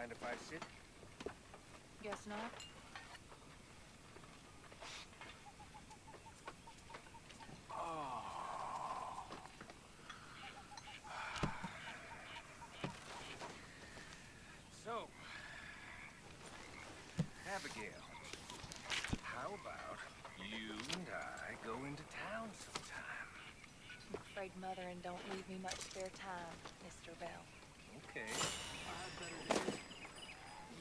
Mind if I sit? Guess not. So, Abigail, how about you and I go into town sometime? I'm afraid Mother and don't leave me much spare time, Mr. Bell. Okay.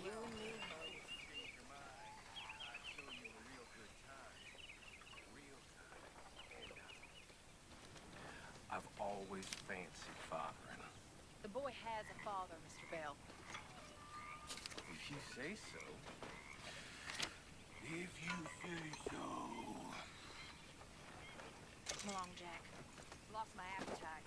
You and me both. Change your mind. I'd show you a real good time. Real time. And I've always fancied fathering. The boy has a father, Mr. Bell. If you say so. If you say so. Come along, Jack. Lost my appetite.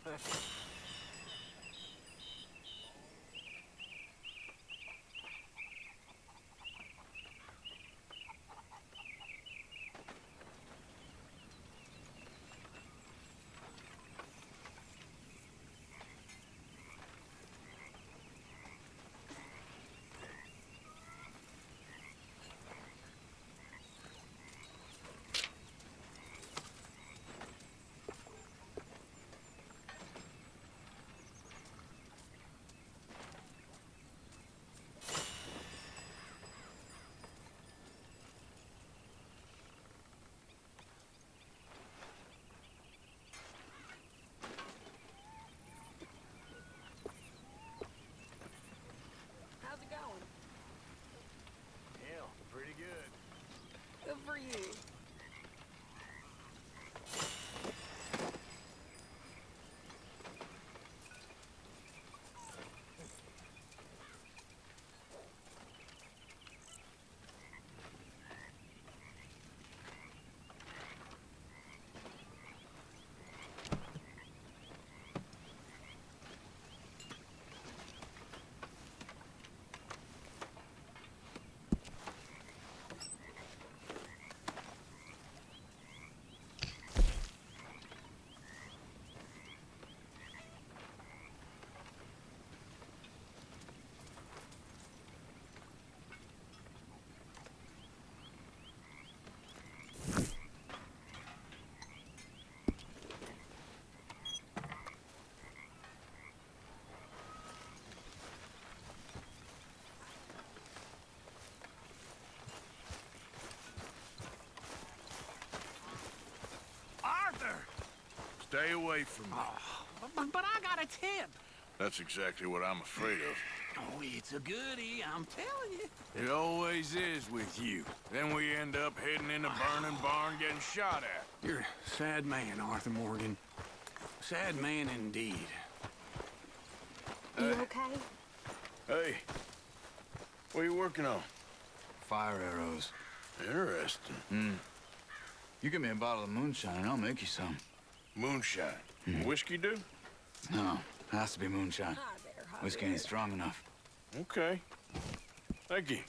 How's it going? Hell, pretty good. Good for you. Stay away from me. But I got a tip. That's exactly what I'm afraid of. Oh, it's a goodie, I'm telling you. It always is with you. Then we end up heading in a burning barn getting shot at. You're a sad man, Arthur Morgan. Sad man indeed. You okay? Hey, what are you working on? Fire arrows. Interesting. You give me a bottle of moonshine and I'll make you some. Moonshine. Whiskey do? No, has to be moonshine. Hi there, hi Whiskey there. ain't strong enough. Okay. Thank you.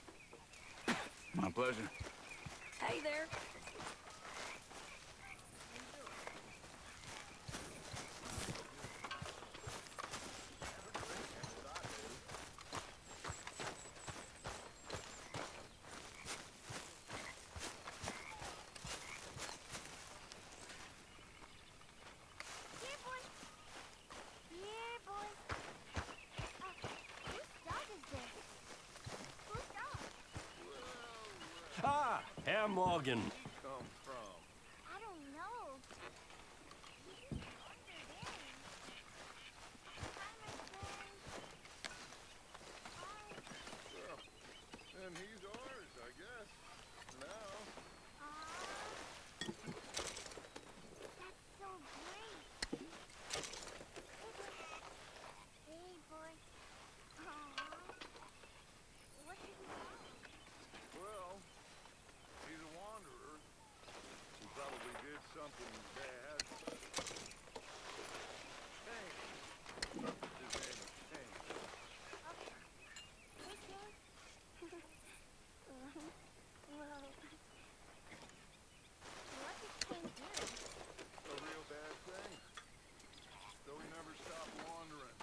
My pleasure. Hey there. Ah, Herr Morgan. Come from? I don't know. And he's ours, I guess. Now. That's so great. Hey, boy. What did you want? Well, he's a wanderer. He probably did something bad. Kane. His name is Kane. Okay. Hey, King. Well, what did King do? A real bad thing. Though he never stopped wandering.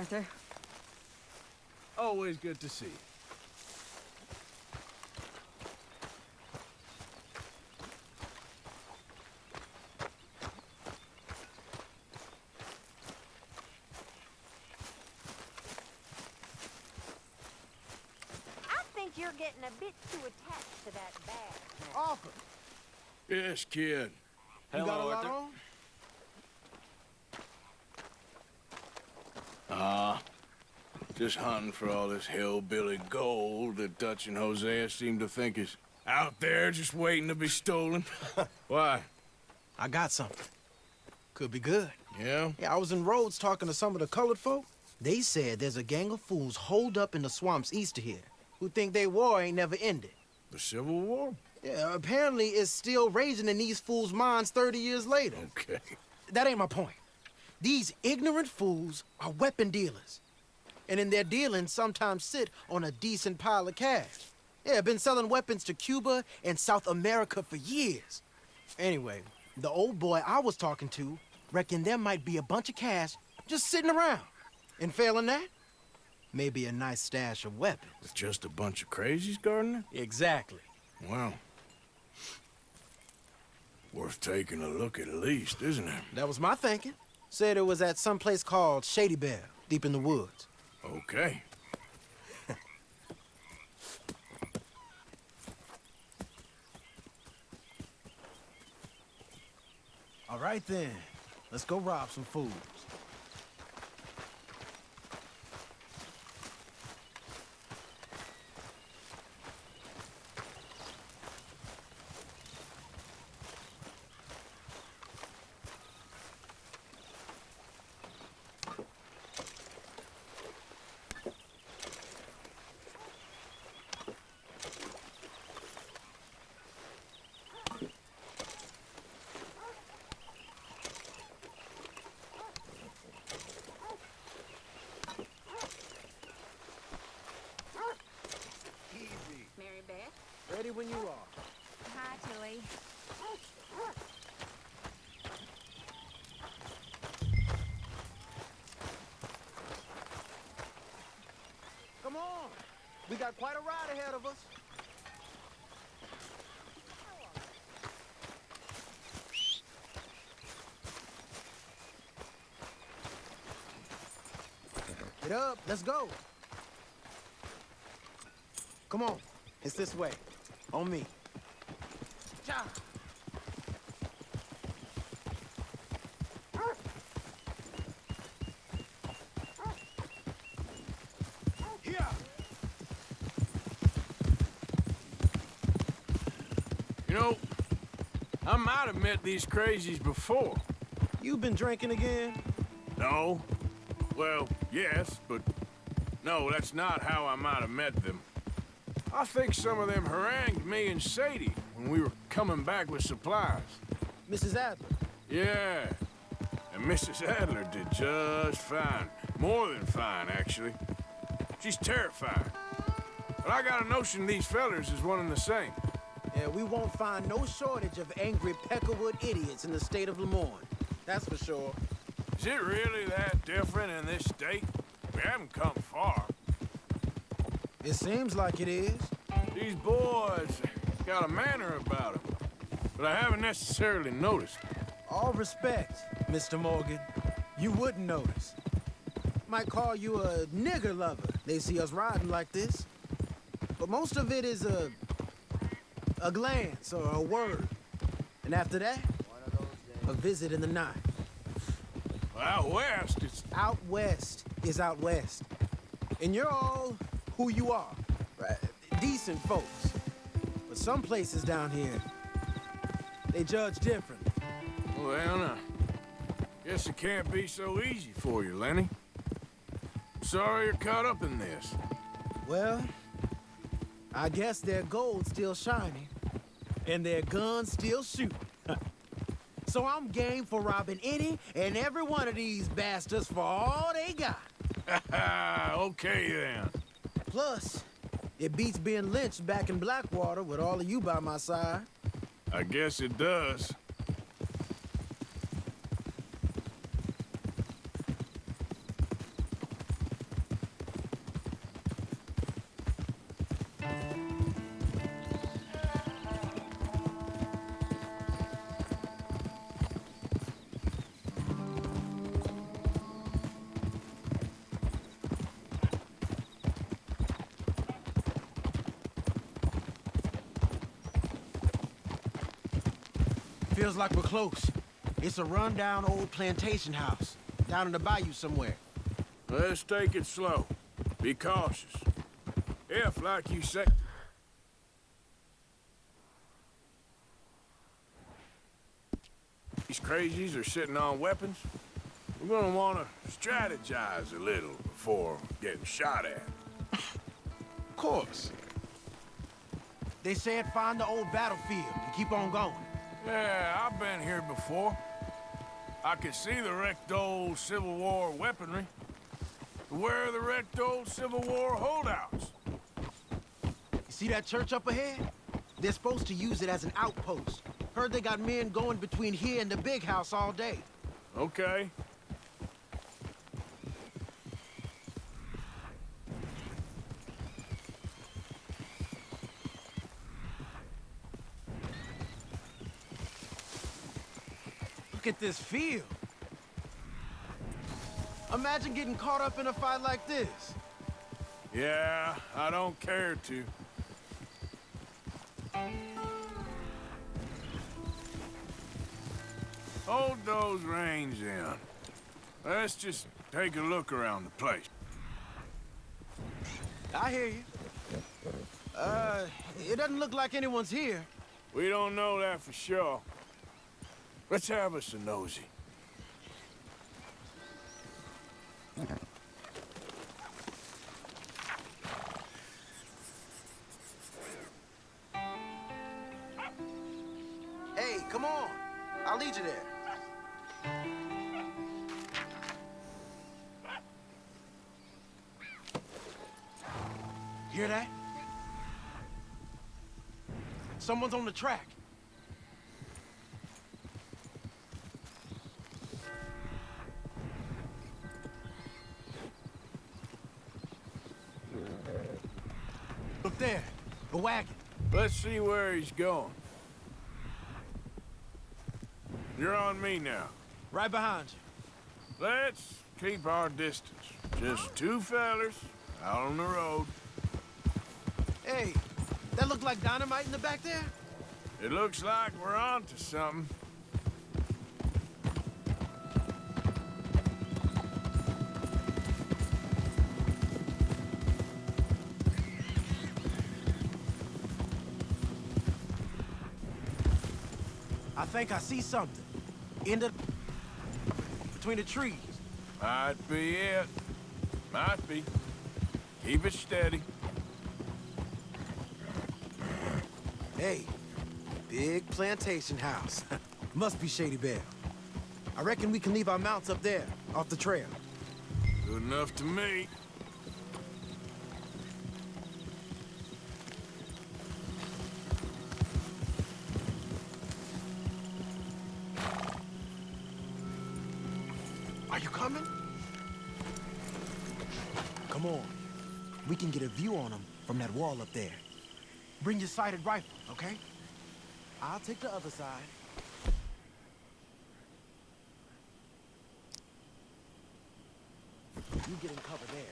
Arthur. Always good to see you. I think you're getting a bit too attached to that bag. Arthur, Yes, kid. you got a lot Arthur. on? Just hunting for all this hillbilly gold that Dutch and Hosea seem to think is out there just waiting to be stolen. Why? I got something. Could be good. Yeah? Yeah, I was in Rhodes talking to some of the colored folk. They said there's a gang of fools holed up in the swamps east of here who think their war ain't never ended. The Civil War? Yeah, apparently it's still raging in these fools' minds 30 years later. Okay. That ain't my point. These ignorant fools are weapon dealers. And in their dealings sometimes sit on a decent pile of cash. Yeah, been selling weapons to Cuba and South America for years. Anyway, the old boy I was talking to reckoned there might be a bunch of cash just sitting around. And failing that, maybe a nice stash of weapons. With just a bunch of crazies guarding it? Exactly. Wow. Worth taking a look at least, isn't it? That was my thinking. Said it was at some place called Shady Belle, deep in the woods. Okay. All right then, let's go rob some fools. Mary Beth? Ready when you are. Hi, Tilly. Come on. We got quite a ride ahead of us. Get up. Let's go. Come on. It's this way. On me. Cha. Here. You know, I might have met these crazies before. You been drinking again? No? Well, yes, but no, that's not how I might have met them. I think some of them harangued me and Sadie when we were coming back with supplies. Mrs. Adler. Yeah, and Mrs. Adler did just fine. More than fine, actually. She's terrifying. But I got a notion these fellers is one and the same. Yeah, we won't find no shortage of angry Peckerwood idiots in the state of Lemoyne. That's for sure. Is it really that different in this state? We haven't come far. It seems like it is. These boys got a manner about them, but I haven't necessarily noticed. All respect, Mr. Morgan. You wouldn't notice. Might call you a nigger lover. They see us riding like this. But most of it is a glance or a word. And after that, a visit in the night. Well, out west, it's... Out west is out west. And you're all who you are. Right? Decent folks. But some places down here, they judge different. Well, guess it can't be so easy for you, Lenny. Sorry you're caught up in this. Well, I guess their gold's still shining, and their guns still shooting. So I'm game for robbing any and every one of these bastards for all they got. Okay, then. Plus, it beats being lynched back in Blackwater with all of you by my side. I guess it does. Feels like we're close. It's a rundown old plantation house, down in the bayou somewhere. Let's take it slow. Be cautious. If, like you say... these crazies are sitting on weapons, we're gonna want to strategize a little before getting shot at. Of course. They said find the old battlefield and keep on going. Yeah, I've been here before. I could see the wrecked old Civil War weaponry. Where are the wrecked old Civil War holdouts? You see that church up ahead? They're supposed to use it as an outpost. Heard they got men going between here and the big house all day. Okay. Look at this field. Imagine getting caught up in a fight like this. Yeah, I don't care to. Hold those reins in. Let's just take a look around the place. I hear you. It doesn't look like anyone's here. We don't know that for sure. Let's have us a nosy. Hey, come on. I'll lead you there. Hear that? Someone's on the track. Up there, a wagon. Let's see where he's going. You're on me now. Right behind you. Let's keep our distance. Just two fellers out on the road. Hey, that look like dynamite in the back there? It looks like we're on to something. I think I see something. Between the trees. Might be it. Might be. Keep it steady. Hey, big plantation house. Must be Shady Belle. I reckon we can leave our mounts up there, off the trail. Good enough to me. Are you coming? Come on. We can get a view on them from that wall up there. Bring your sighted rifle, okay? I'll take the other side. You get in cover there.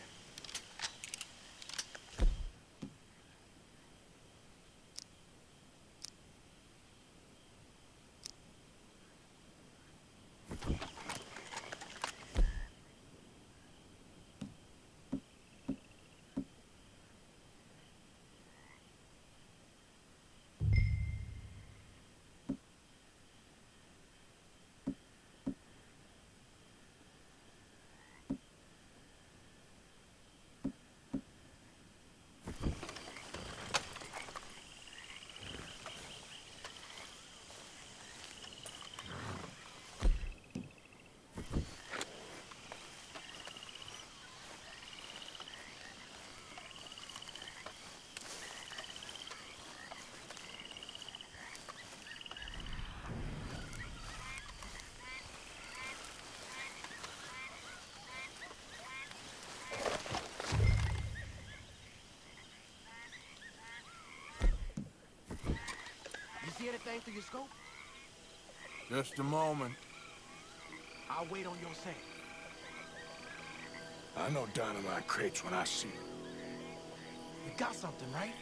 See anything through your scope? Just a moment. I'll wait on your say. I know dynamite crates when I see it. You got something, right?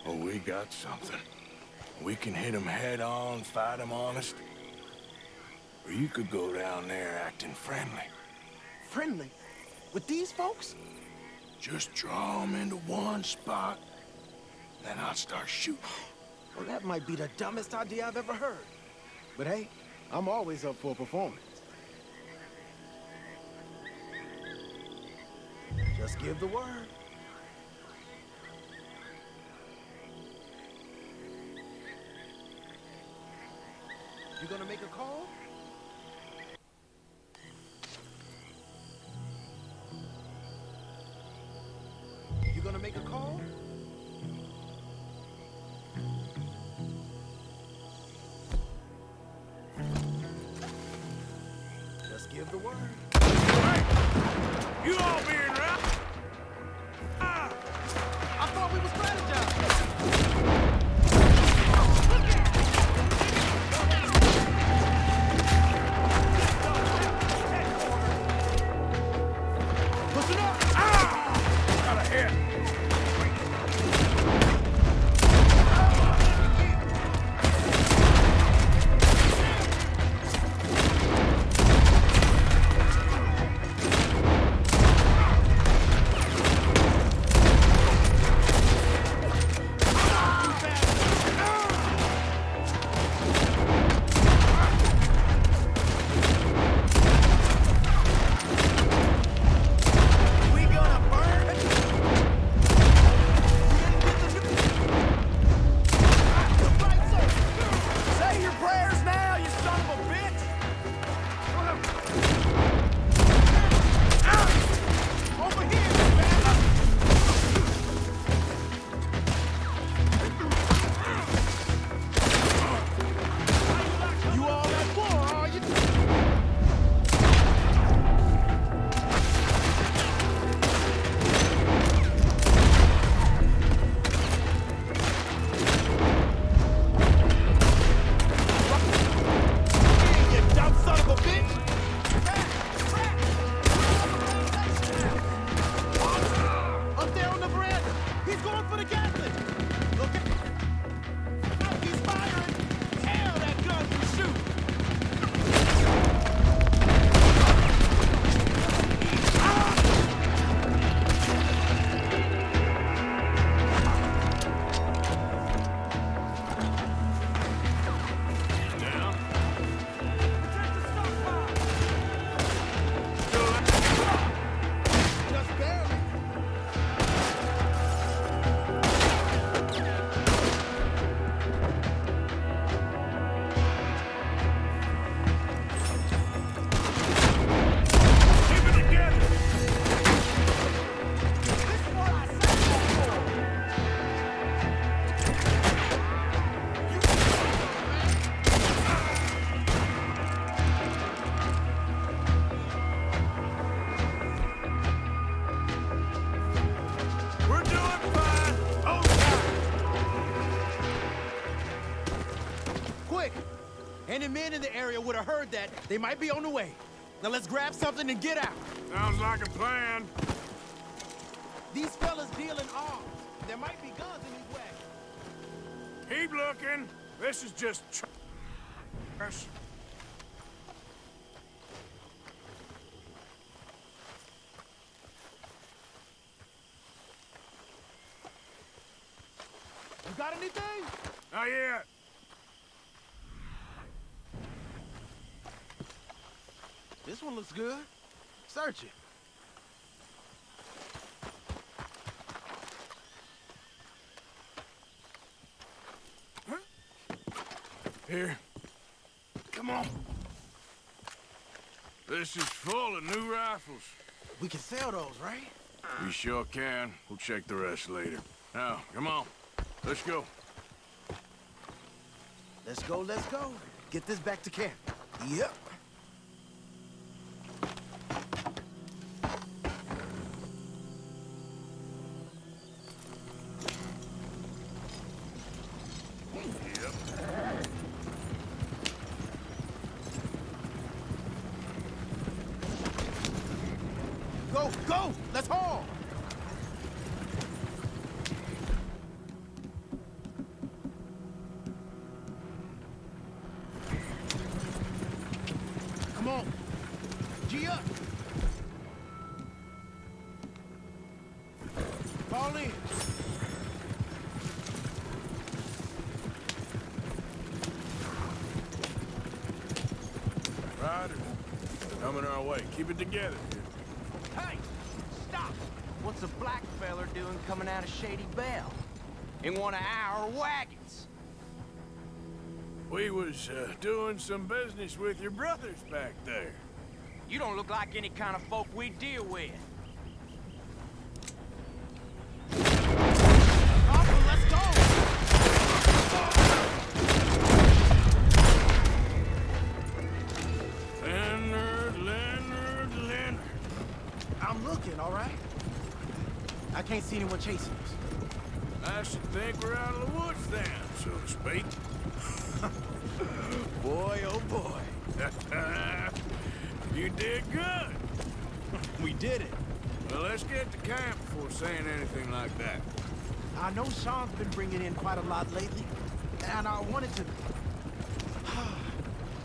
Oh, we got something. We can hit them head on, fight them honest. Or you could go down there acting friendly. Friendly? With these folks? Just draw them into one spot, then I'll start shooting. Well, that might be the dumbest idea I've ever heard. But hey, I'm always up for a performance. Just give the word. You gonna make a call? You gonna make a call? Just give the word. You all being right? I thought we was strategizing. Push it up. Got a hit. Say your prayers now, you son of a bitch! Over here, man! You all at war, are you? You dumb son of a bitch! Up there on the veranda! He's going for the Gatling! Look at... He's firing! Hell, that gun can shoot! Down. Just barely. Keep it together. This is what I said. We're doing fine. Hold tight. Quick! Any men in the area would have heard that. They might be on the way. Now let's grab something and get out. Sounds like a plan. These fellas deal in arms. There might be guns in these wagons. Keep looking. This is just trash. You got anything? Not yet. This one looks good. Search it. Here. Come on. This is full of new rifles. We can sell those, right? We sure can. We'll check the rest later. Now, come on. Let's go. Let's go, let's go. Get this back to camp. Yep. Go, go! Let's haul! Fall in. Riders, coming our way. Keep it together. Hey! Stop! What's a black feller doing coming out of Shady Belle? In one of our wagons? We was doing some business with your brothers back there. You don't look like any kind of folk we deal with. Arthur, let's go! Leonard. I'm looking, all right? I can't see anyone chasing us. I should think we're out of the woods then, so to speak. Boy, oh boy. You did good. We did it. Well, let's get to camp before saying anything like that. I know Sean's been bringing in quite a lot lately, and I wanted to...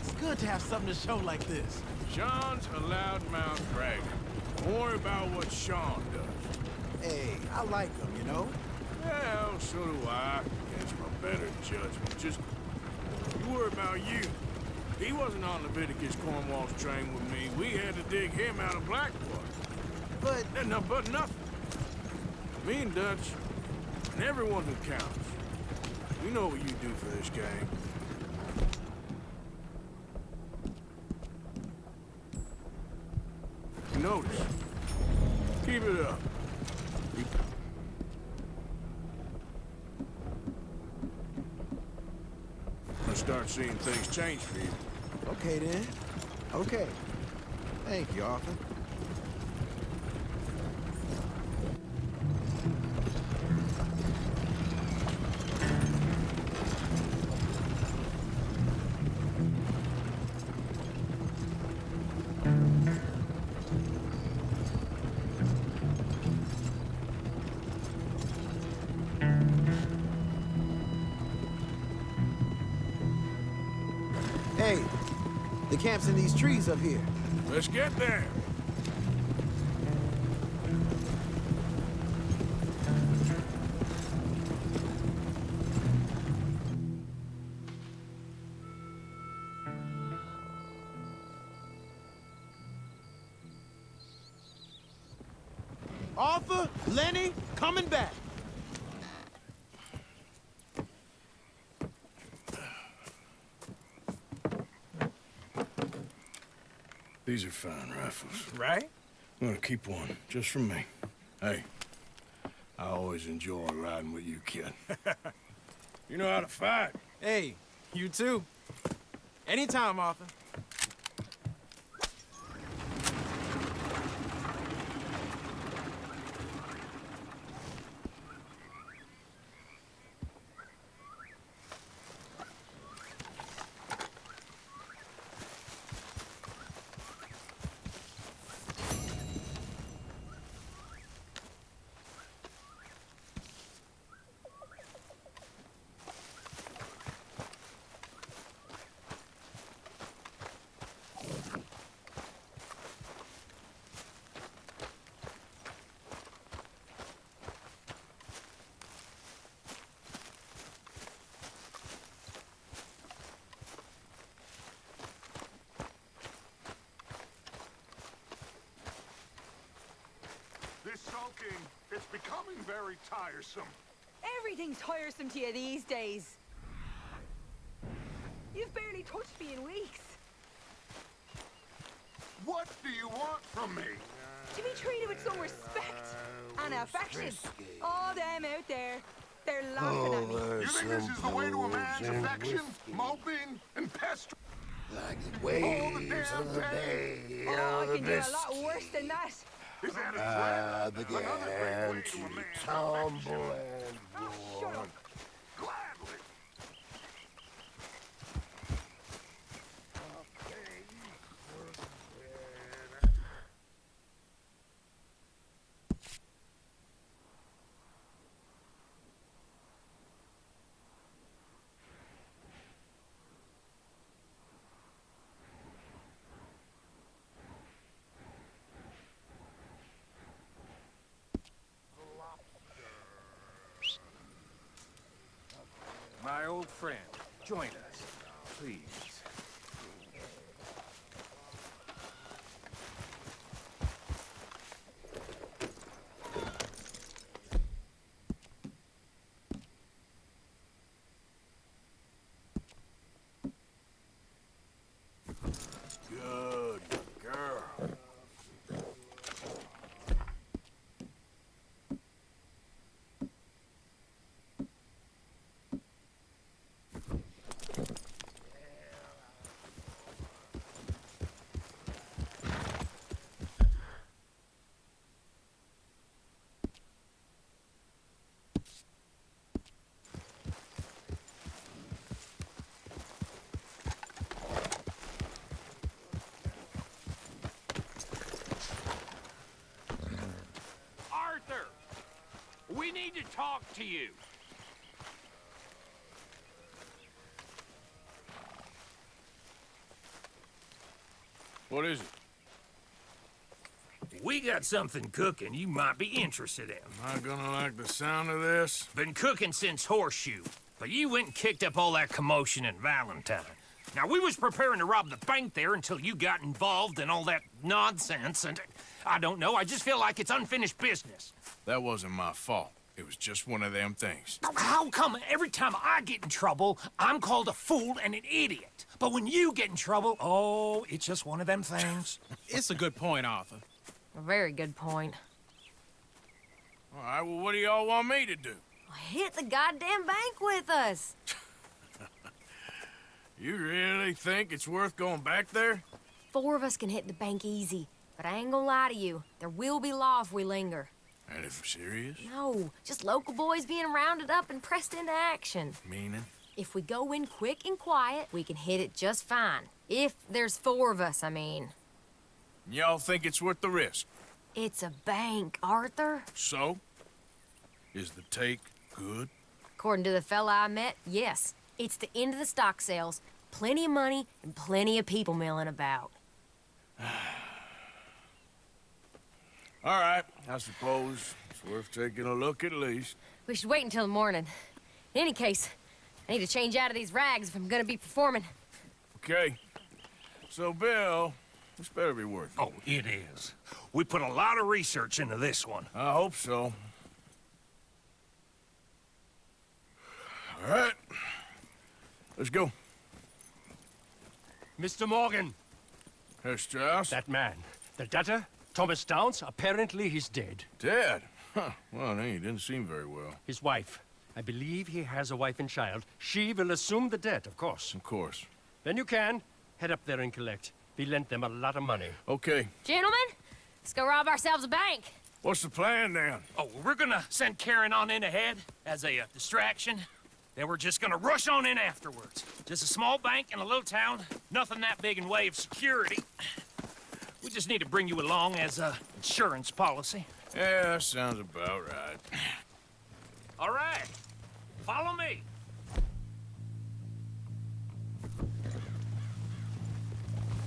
It's good to have something to show like this. Sean's a loudmouth bragger. Don't worry about what Sean does. Hey, I like him, you know? Well, so do I. Against my better judgment. Just, you worry about you. He wasn't on Leviticus Cornwall's train with me. We had to dig him out of Blackwater. But... But nothing. Me and Dutch, and everyone who counts. We know what you do for this gang. Notice. Keep it up. I'll start seeing things change for you. Okay, then. Okay. Thank you, Arthur. Hey, the camp's in these trees up here. Let's get there. Arthur, Lenny, coming back. These are fine rifles. Right? I'm gonna keep one, just for me. Hey, I always enjoy riding with you, kid. You know how to fight. Hey, you too. Anytime, Arthur. This sulking, it's becoming very tiresome. Everything's tiresome to you these days. You've barely touched me in weeks. What do you want from me? To be treated with some respect and affection. All them out there, they're laughing at me. You think this is the way to a man's affection? Moping and pestering? Like the waves of the bay. Oh, I can do a lot worse than that. Is that a threat? Began to tumble and Oh, shut up. Gladly. friend, join us, please. Good girl. Arthur! We need to talk to you. What is it? We got something cooking you might be interested in. Am I gonna like the sound of this? Been cooking since Horseshoe, but you went and kicked up all that commotion in Valentine. Now, we was preparing to rob the bank there until you got involved in all that nonsense, and I don't know, I just feel like it's unfinished business. That wasn't my fault. It was just one of them things. How come every time I get in trouble, I'm called a fool and an idiot? But when you get in trouble, oh, it's just one of them things. It's a good point, Arthur. A very good point. All right, well, what do y'all want me to do? Hit the goddamn bank with us. You really think it's worth going back there? 4 of us can hit the bank easy, but I ain't gonna lie to you. There will be law if we linger. And if serious? No, just local boys being rounded up and pressed into action. Meaning? If we go in quick and quiet, we can hit it just fine. If there's 4 of us, I mean. Y'all think it's worth the risk? It's a bank, Arthur. So? Is the take good? According to the fella I met, yes. It's the end of the stock sales. Plenty of money and plenty of people milling about. All right, I suppose it's worth taking a look at least. We should wait until the morning. In any case, I need to change out of these rags if I'm gonna be performing. Okay. So, Bill, this better be worth it. Oh, it is. We put a lot of research into this one. I hope so. All right. Let's go. Mr. Morgan. Herr Strauss? That man. The debtor, Thomas Downs, apparently he's dead. Dead? Huh. Well, he didn't seem very well. His wife. I believe he has a wife and child. She will assume the debt, of course. Of course. Then you can head up there and collect. We lent them a lot of money. Okay. Gentlemen, let's go rob ourselves a bank. What's the plan, then? Oh, we're gonna send Karen on in ahead as a distraction. Then we're just gonna rush on in afterwards. Just a small bank in a little town. Nothing that big in way of security. We just need to bring you along as a insurance policy. Yeah, that sounds about right. All right. Follow me.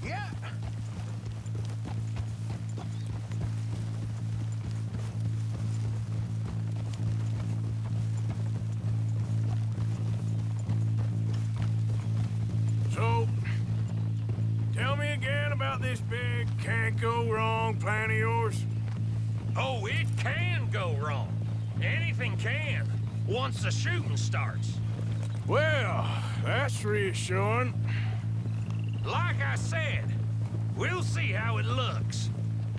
Yeah. So, tell me again about this big can't-go-wrong plan of yours. Oh, it can go wrong. Anything can, once the shooting starts. Well, that's reassuring. Like I said, we'll see how it looks.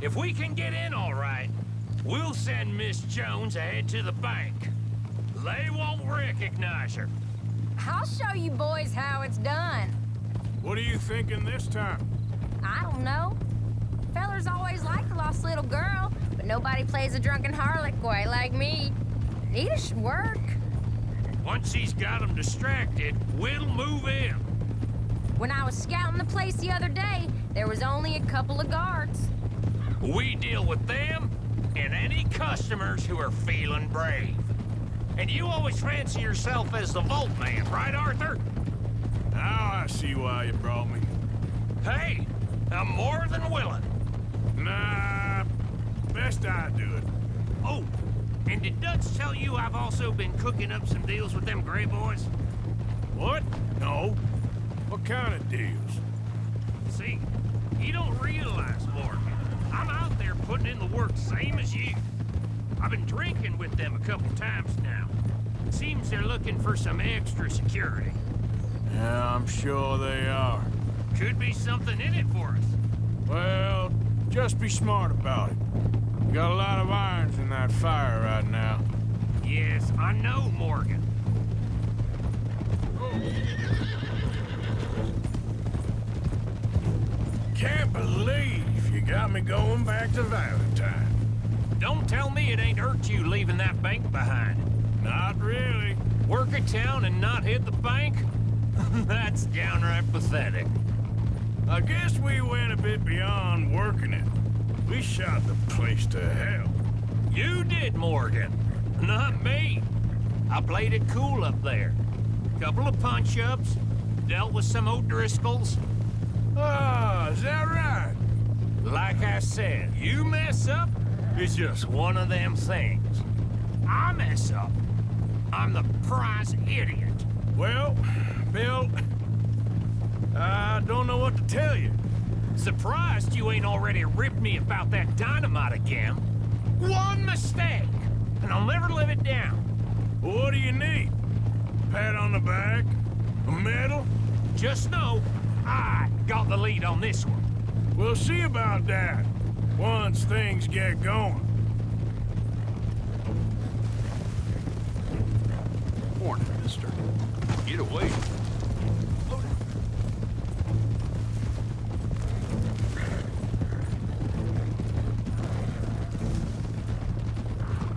If we can get in all right, we'll send Miss Jones ahead to the bank. They won't recognize her. I'll show you boys how it's done. What are you thinking this time? I don't know. Fellers always like a lost little girl, but nobody plays a drunken harlot quite like me. Nita should work. Once he's got them distracted, we'll move in. When I was scouting the place the other day, there was only a couple of guards. We deal with them and any customers who are feeling brave. And you always fancy yourself as the Vault Man, right, Arthur? Now I see why you brought me. Hey, I'm more than willing. Nah, best I do it. Oh, and did Dutch tell you I've also been cooking up some deals with them Gray Boys? What? No. What kind of deals? See, you don't realize, Morgan. I'm out there putting in the work same as you. I've been drinking with them a couple times now. Seems they're looking for some extra security. Yeah, I'm sure they are. Could be something in it for us. Well, just be smart about it. You got a lot of irons in that fire right now. Yes, I know, Morgan. Can't believe you got me going back to Valentine. Don't tell me it ain't hurt you leaving that bank behind. Not really. Work a town and not hit the bank? That's downright pathetic. I guess we went a bit beyond working it. We shot the place to hell. You did, Morgan. Not me. I played it cool up there. Couple of punch-ups, dealt with some O'Driscolls. Ah, is that right? Like I said, you mess up, it's just one of them things. I mess up, I'm the prize idiot. Well, Bill, I don't know what to tell you. Surprised you ain't already ripped me about that dynamite again. One mistake, and I'll never live it down. What do you need? Pat on the back? A medal? Just know, I got the lead on this one. We'll see about that, once things get going. Morning, mister. Get away.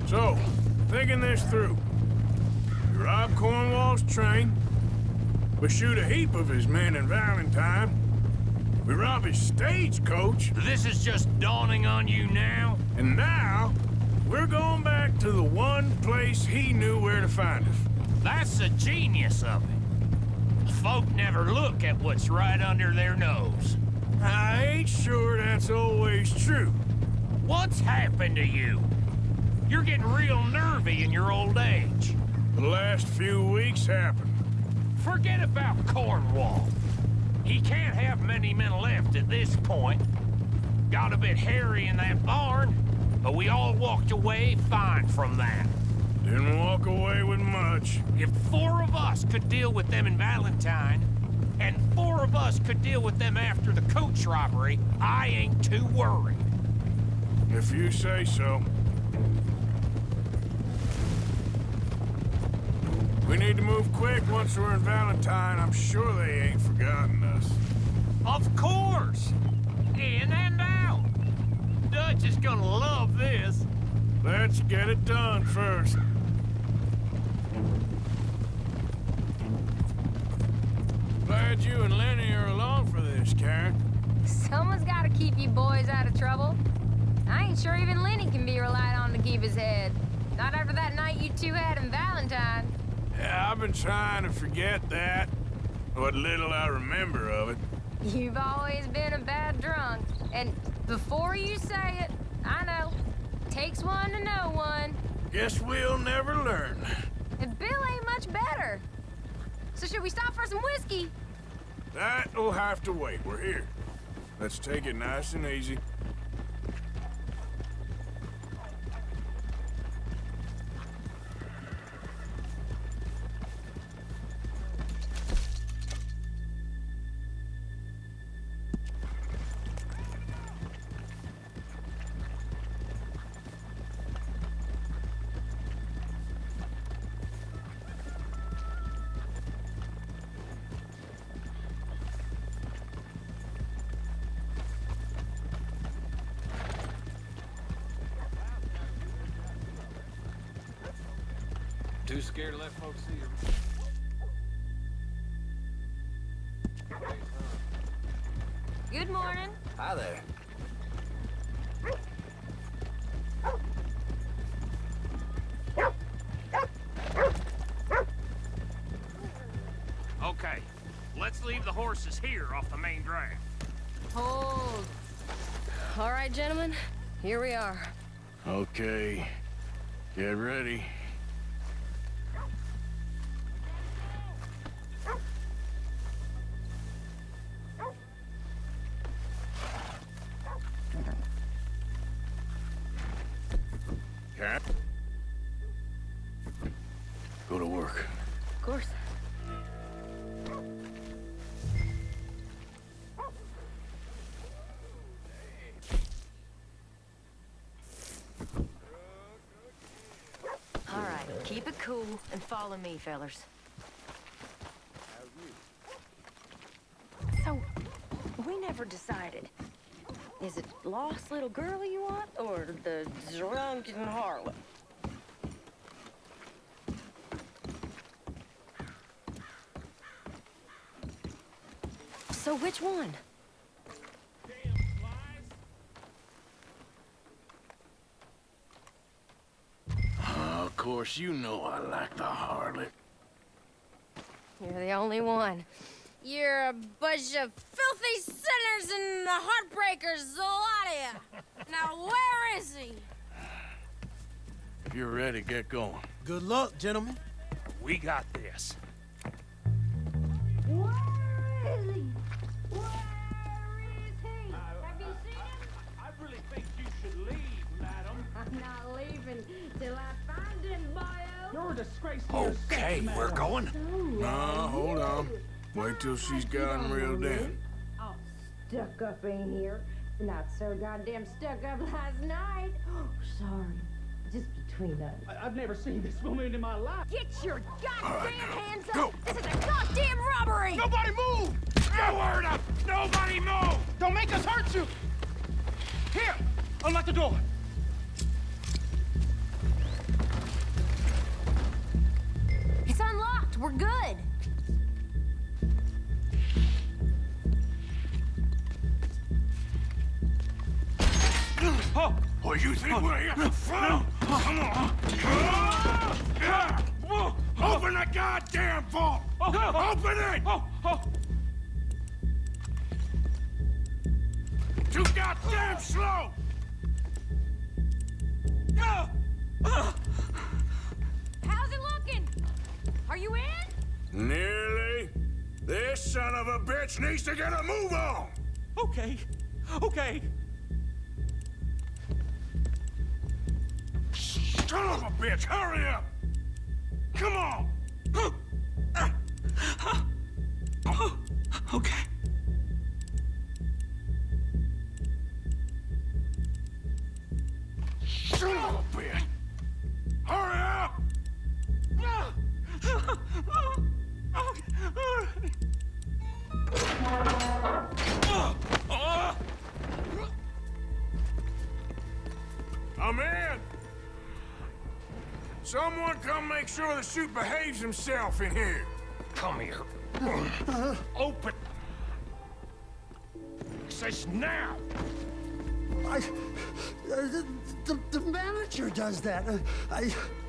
So, thinking this through. We rob Cornwall's train. We shoot a heap of his men in Valentine. We rob his stagecoach. This is just dawning on you now? And now, we're going back to the one place he knew where to find us. That's the genius of it. Folk never look at what's right under their nose. I ain't sure that's always true. What's happened to you? You're getting real nervy in your old age. The last few weeks happened. Forget about Cornwall. He can't have many men left at this point. Got a bit hairy in that barn, but we all walked away fine from that. Didn't walk away with much. If 4 of us could deal with them in Valentine, and 4 of us could deal with them after the coach robbery, I ain't too worried. If you say so. We need to move quick once we're in Valentine. I'm sure they ain't forgotten us. Of course! In and out! Dutch is gonna love this. Let's get it done first. Glad you and Lenny are along for this, Karen. Someone's gotta keep you boys out of trouble. I ain't sure even Lenny can be relied on to keep his head. Not after that night you two had in Valentine. Yeah, I've been trying to forget that. What little I remember of it. You've always been a bad drunk. And before you say it, I know. Takes one to know one. Guess we'll never learn. And Bill ain't much better. So should we stop for some whiskey? That'll have to wait. We're here. Let's take it nice and easy. Too scared to let folks see you. Good morning. Hi there. Okay, let's leave the horses here off the main drag. Hold. All right, gentlemen, here we are. Okay. Get ready. work. Of course. All right, keep it cool and follow me, fellers. So, we never decided. Is it lost little girl you want, or the drunken harlot? So which one? Of course, you know I like the harlot. You're the only one. You're a bunch of filthy sinners and heartbreakers, a lot of you. Now, where is he? If you're ready, get going. Good luck, gentlemen. We got this. Where is he? Where is he? Have you seen him? I really think you should leave, madam. I'm not leaving till I find him, boyo. You're a disgrace to your sex, we're going. Nah, hold on. Wait till she's got him reeled in. All stuck up in here. Not so goddamn stuck up last night. Oh, sorry. Just between us. I've never seen this woman in my life. Get your goddamn hands up! go. This is a goddamn robbery! Nobody move! No word up! Nobody move! Don't make us hurt you! Here! Unlock the door! It's unlocked. We're good. Oh, you think we're here? Come on! Open the goddamn vault! Open it! Too goddamn slow! How's it looking? Are you in? Nearly. This son of a bitch needs to get a move on! Okay. Okay. Son of a bitch, hurry up! Come on! Okay. Son of a bitch! Hurry up! I'm in! Someone come make sure the suit behaves himself in here. Come here. Open. Says now. The manager does that.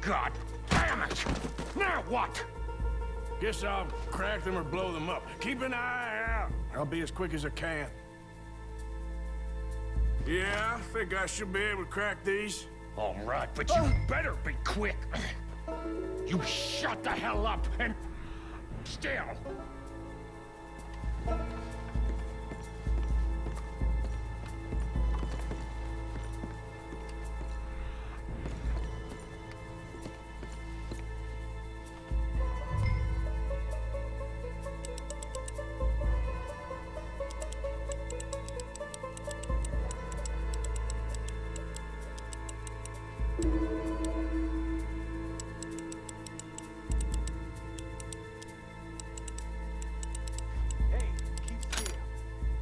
God damn it! Now what? Guess I'll crack them or blow them up. Keep an eye out. I'll be as quick as I can. Yeah, I think I should be able to crack these. All right, but you better be quick. You shut the hell up and still. Hey, keep still.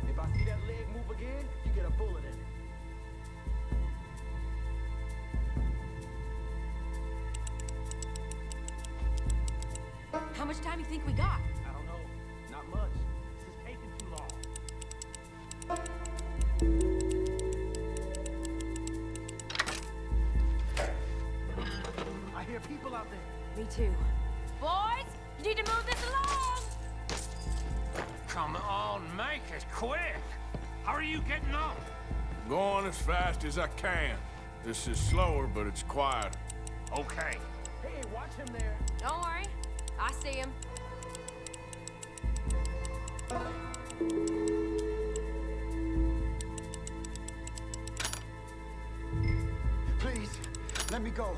If I see that leg move again, you get a bullet in it. How much time do you think we got? I don't know. Not much. This is taking too long. I hear people out there. Me too. Boys, you need to move this along. Come on, make it quick. How are you getting on? Going as fast as I can. This is slower, but it's quieter. Okay. Hey, watch him there. Don't worry. I see him. Please, let me go.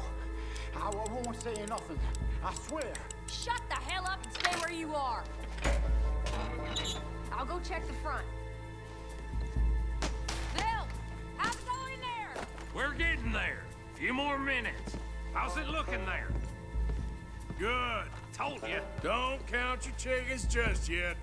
I won't say nothing. I swear. shut the hell up and stay where you are. I'll go check the front. Bill, how's it going in there? We're getting there. A few more minutes. How's it looking there? Good. Told you. Don't count your chickens just yet.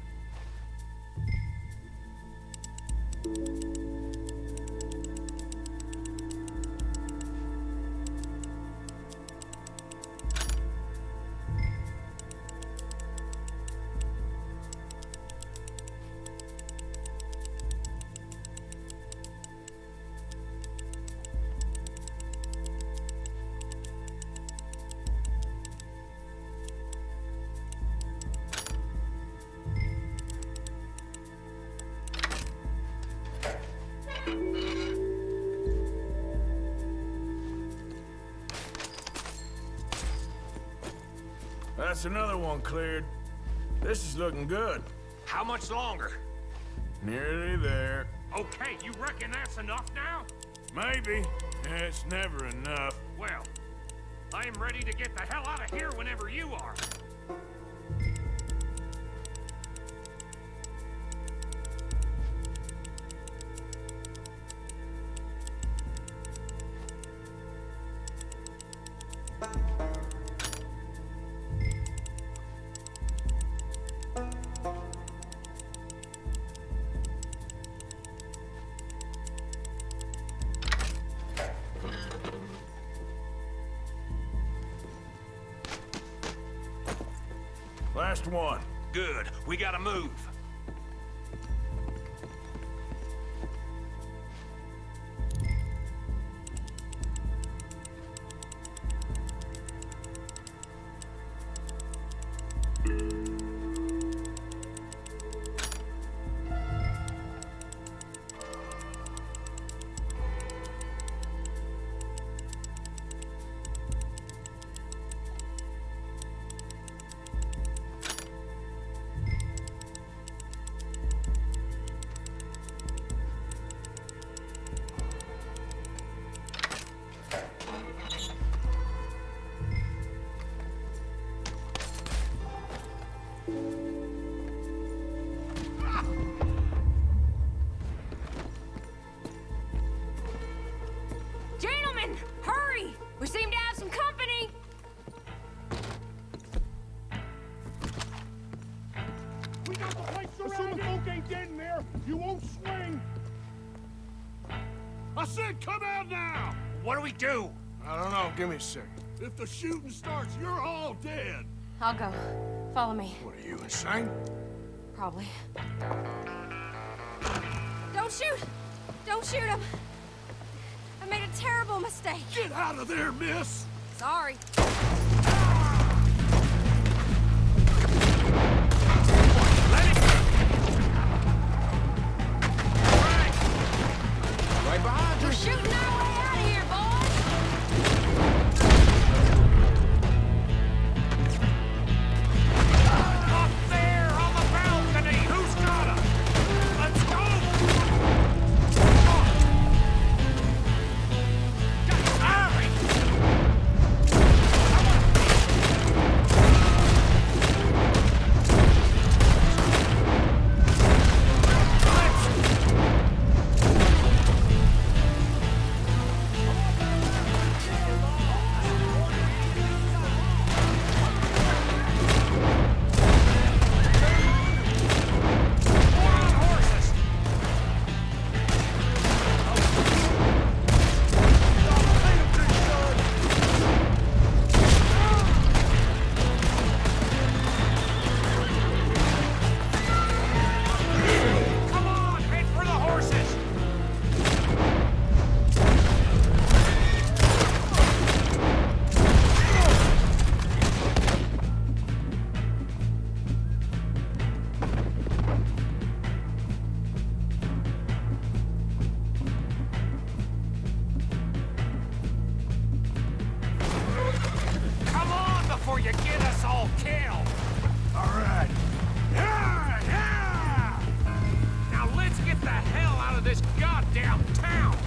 That's another one cleared. This is looking good. How much longer? Nearly there. Okay, you reckon that's enough now? Maybe. It's never enough. Well, I am ready to get the hell out of here whenever you are. Last one. Good. We gotta move. Gentlemen, hurry! We seem to have some company. We got the place surrounded. Assuming folk ain't dead in there, you won't swing. I said come out now! What do we do? I don't know. Give me a second. If the shooting starts, you're all dead. I'll go. Follow me. What are you, insane? Probably. Don't shoot! Don't shoot him! I made a terrible mistake. Get out of there, miss! Sorry. Right behind you. We're shooting our way out of here, boys! Up there on the balcony! Who's got him? Let's go! Hurry! Come on, head for the horses! Come on before you get us all killed! All right. Yeah, yeah! Now let's get the hell out of this goddamn town!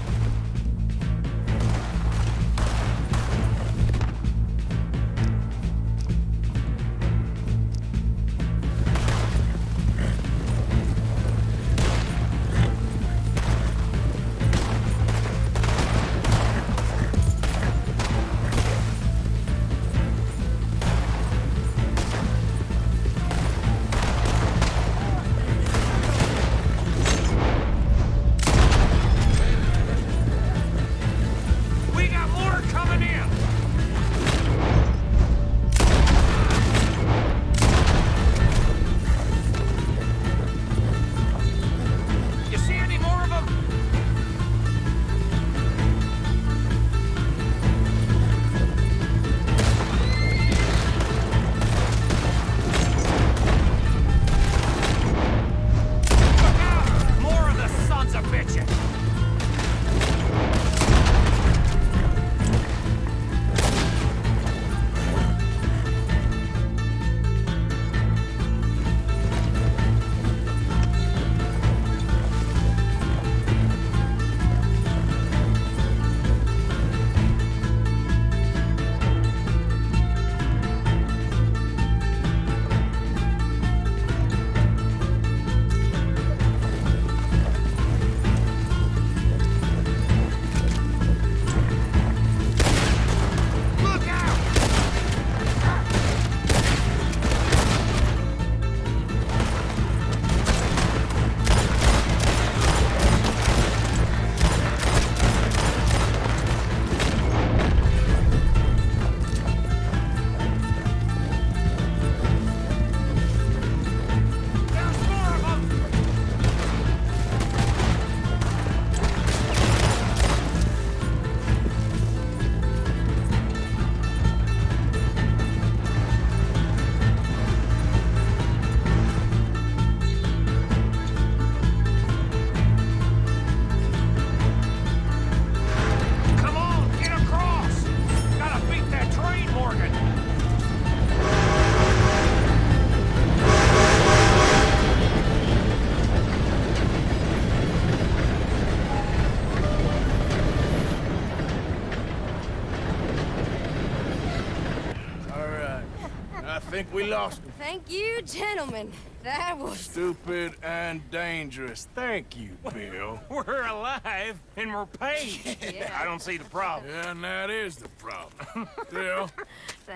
I think we lost him. Thank you, gentlemen. That was... Stupid and dangerous. Thank you, Bill. We're alive and we're paid. Yeah. I don't see the problem. Yeah, and that is the problem. Still,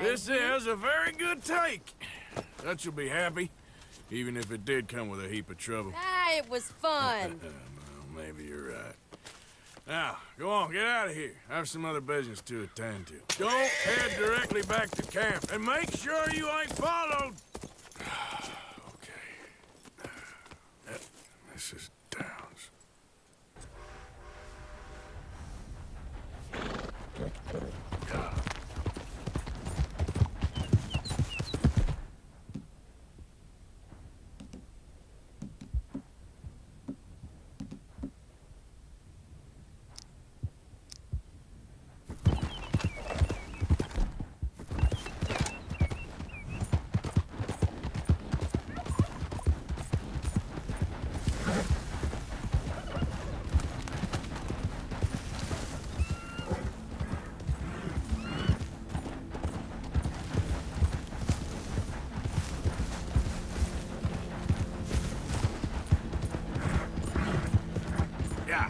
this you. is a very good take. Dutch will be happy, even if it did come with a heap of trouble. Ah, it was fun. Well, maybe you're right. Now, go on, get out of here. I have some other business to attend to. Don't head directly back to camp, and make sure you ain't followed. Okay. Mrs. Downs. Yeah.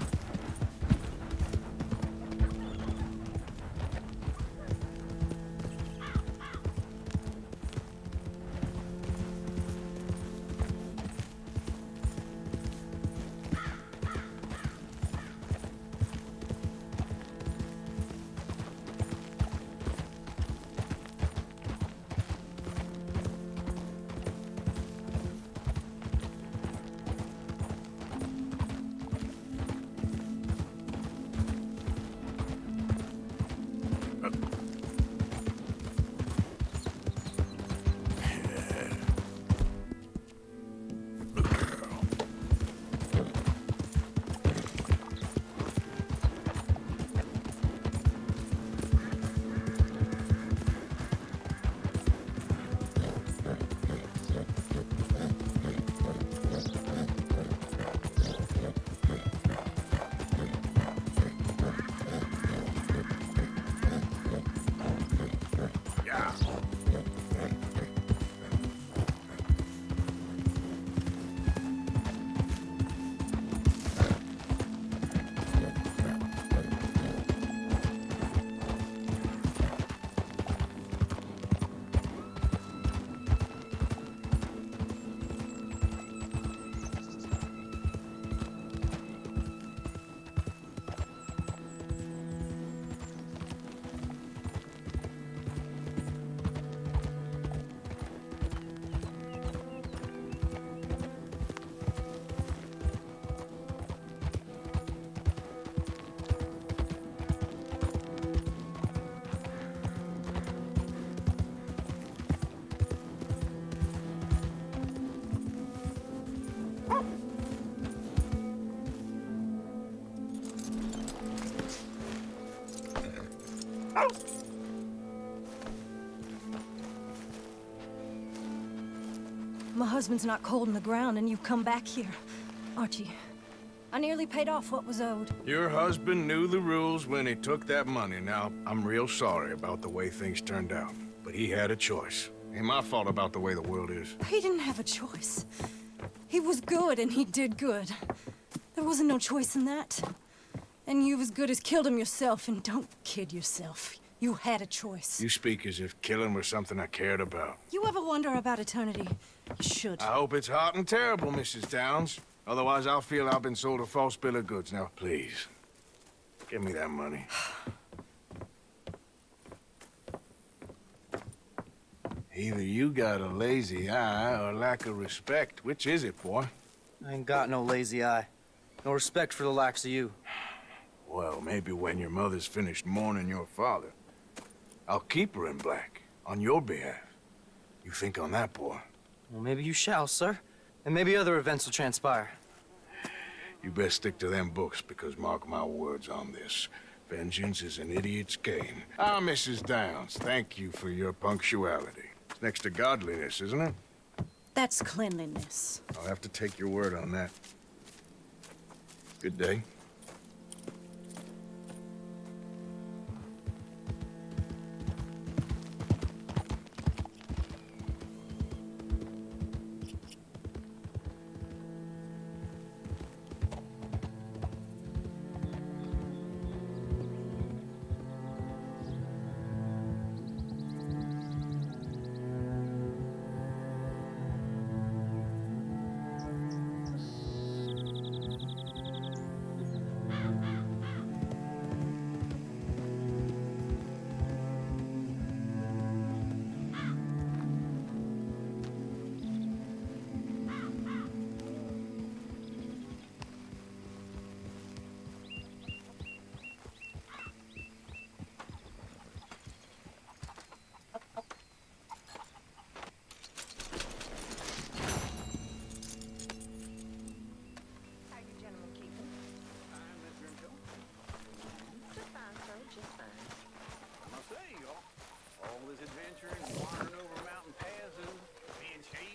My husband's not cold in the ground, and you've come back here. Archie, I nearly paid off what was owed. Your husband knew the rules when he took that money. Now, I'm real sorry about the way things turned out. But he had a choice. Ain't my fault about the way the world is. He didn't have a choice. He was good, and he did good. There wasn't no choice in that. And you as good as killed him yourself, and don't kid yourself. You had a choice. You speak as if killing was something I cared about. You ever wonder about eternity? You should. I hope it's hot and terrible, Mrs. Downs. Otherwise, I'll feel I've been sold a false bill of goods. Now, please, give me that money. Either you got a lazy eye or lack of respect. Which is it, boy? I ain't got no lazy eye. No respect for the likes of you. Well, maybe when your mother's finished mourning your father, I'll keep her in black, on your behalf. You think on that, boy? Well, maybe you shall, sir. And maybe other events will transpire. You best stick to them books, because mark my words on this. Vengeance is an idiot's game. Ah, Mrs. Downs, thank you for your punctuality. It's next to godliness, isn't it? That's cleanliness. I'll have to take your word on that. Good day.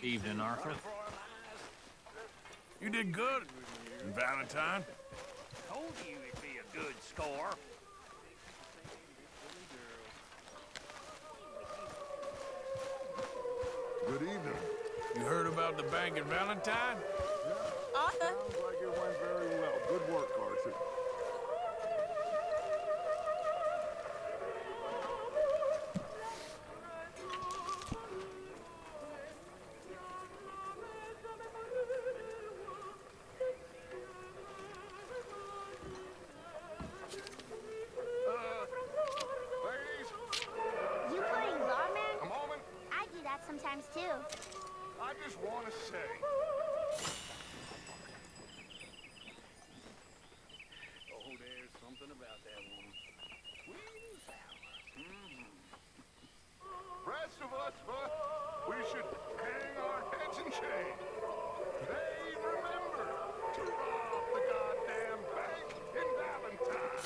Evening, Arthur. You did good, Valentine. Told you it'd be a good score. Good evening. You heard about the bank at Valentine? Arthur. Sounds like it went very well. Good work, Arthur. Ladies, You playing lawman? a moment. I do that sometimes too. I just want to say, Oh, there's something about that woman. rest of us, we should hang our heads in shame. They remember to rob the goddamn bank in Valentine.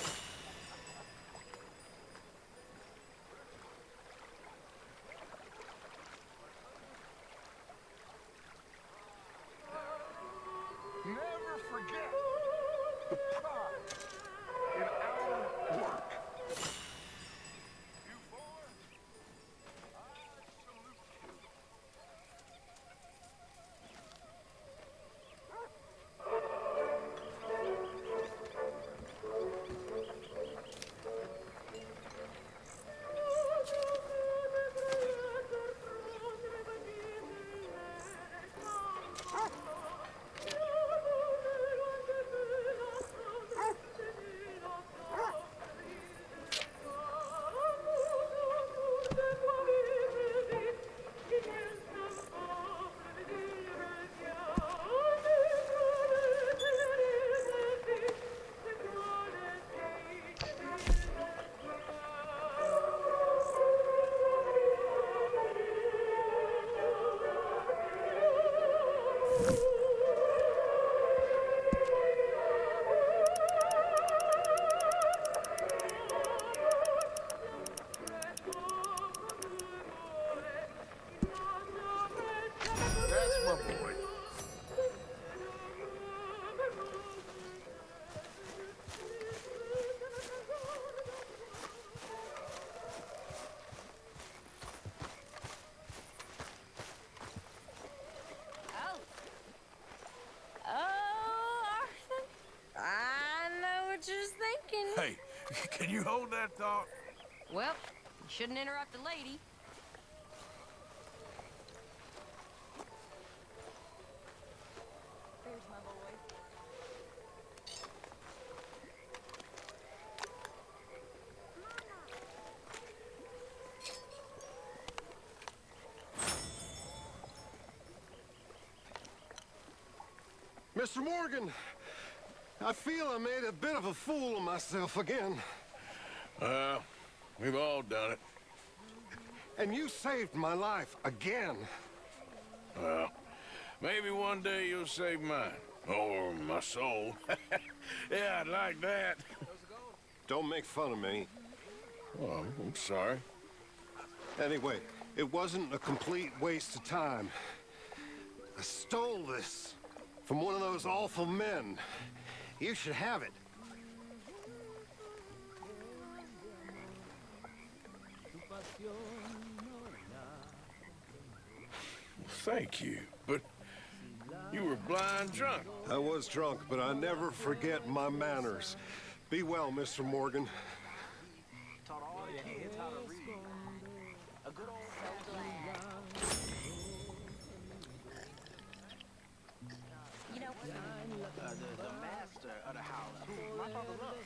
Never forget the pride in our work. You four, I salute you. That's my boy. Oh. Oh, Arthur. I know what you're thinking. Hey, can you hold that thought? Well, you shouldn't interrupt a lady. There's my boy. Mr. Morgan, I feel I made a bit of a fool of myself again. We've all done it. And you saved my life again. Well, maybe one day you'll save mine. Or my soul. Yeah, I'd like that. Don't make fun of me. Oh, I'm sorry. Anyway, it wasn't a complete waste of time. I stole this from one of those awful men. You should have it. Thank you, but you were blind drunk. I was drunk, but I never forget my manners. Be well, Mr. Morgan. Taught all the kids how to read. A good old You know what? The master of the house, who my father loved.